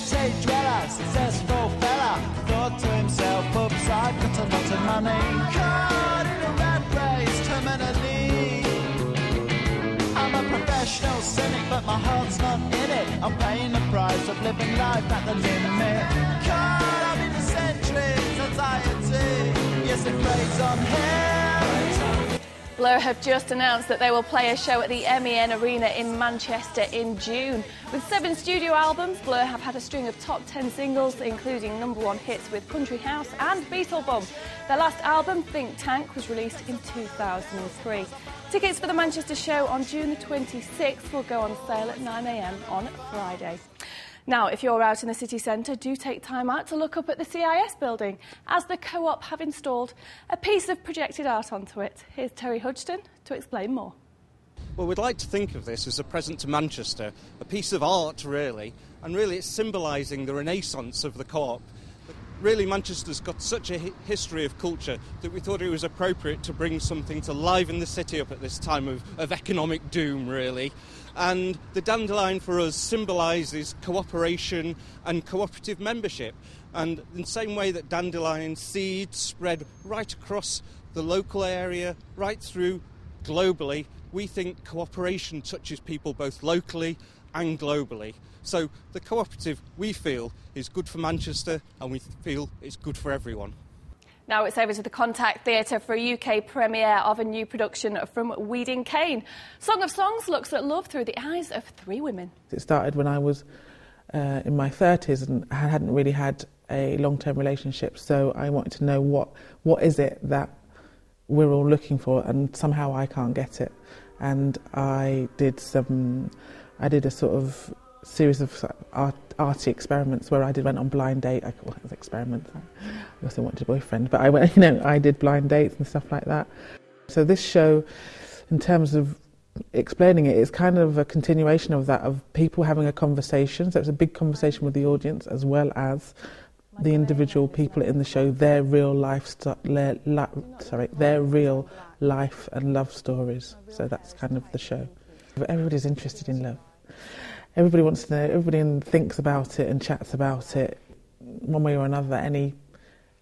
city dweller, successful fella, thought to himself, oops, I've got a lot of money. Caught in a rat race, terminally. I'm a professional cynic, but my heart's not in it. I'm paying the price of living life at the limit. Caught up in the centuries, anxiety. Yes, it preys on him. Blur have just announced that they will play a show at the MEN Arena in Manchester in June. With 7 studio albums, Blur have had a string of top 10 singles, including #1 hits with Country House and Beetlebum. Their last album, Think Tank, was released in 2003. Tickets for the Manchester show on June the 26th will go on sale at 9 a.m. on Friday. Now, if you're out in the city centre, do take time out to look up at the CIS building, as the Co-op have installed a piece of projected art onto it. Here's Terry Hudson to explain more. Well, we'd like to think of this as a present to Manchester, a piece of art, really, and really it's symbolising the renaissance of the Co-op. Really, Manchester's got such a history of culture that we thought it was appropriate to bring something to liven the city up at this time of economic doom, really. And the dandelion for us symbolises cooperation and cooperative membership. And in the same way that dandelion seeds spread right across the local area, right through globally, we think cooperation touches people both locally and globally. So the cooperative, we feel, is good for Manchester, and we feel it's good for everyone. Now it's over to the Contact Theatre for a UK premiere of a new production from Weeding Cane. Song of Songs looks at love through the eyes of 3 women. It started when I was in my 30s and I hadn't really had a long-term relationship, so I wanted to know what is it that we're all looking for, and somehow I can't get it. And I did a sort of series of arty experiments where I went on blind date. I call it experiments. I also wanted a boyfriend, but I did blind dates and stuff like that. So this show, in terms of explaining it, is kind of a continuation of that, of people having a conversation. So it's a big conversation with the audience as well as the individual people in the show, their real life, their real life and love stories. So that's kind of the show. Everybody's interested in love. Everybody wants to know, everybody thinks about it and chats about it one way or another.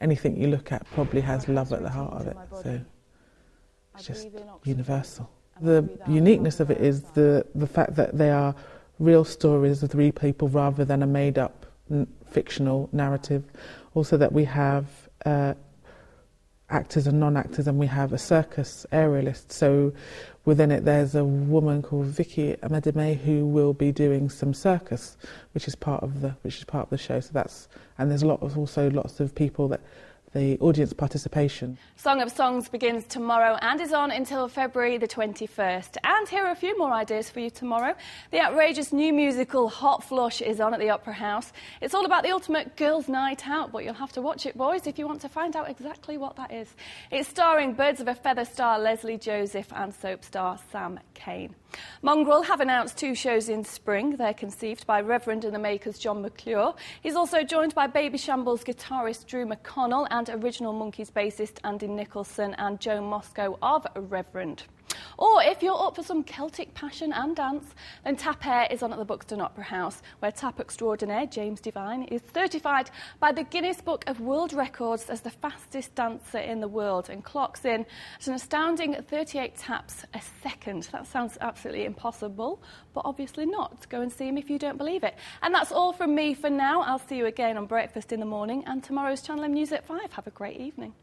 Anything you look at probably has love at the heart of it, so it's just universal. The uniqueness of it is the fact that they are real stories of 3 people rather than a made-up fictional narrative. Also that we have actors and non-actors, and we have a circus aerialist. So within it there's a woman called Vicky Amadime who will be doing some circus, which is part of the show. So there's lots of people that the audience participation. Song of Songs begins tomorrow and is on until February the 21st. And here are a few more ideas for you tomorrow. The outrageous new musical Hot Flush is on at the Opera House. It's all about the ultimate girls' night out, but you'll have to watch it, boys, if you want to find out exactly what that is. It's starring Birds of a Feather star Leslie Joseph and soap star Sam Kane. Mongrel have announced 2 shows in spring. They're conceived by Reverend and the Makers John McClure. He's also joined by Baby Shambles guitarist Drew McConnell and Original Monkeys bassist Andy Nicholson and Joe Moscow of Reverend. Or if you're up for some Celtic passion and dance, then Tap Air is on at the Buxton Opera House, where tap extraordinaire James Devine is certified by the Guinness Book of World Records as the fastest dancer in the world and clocks in at an astounding 38 taps a second. That sounds absolutely impossible, but obviously not. Go and see him if you don't believe it. And that's all from me for now. I'll see you again on Breakfast in the Morning and tomorrow's Channel M News at 5. Have a great evening.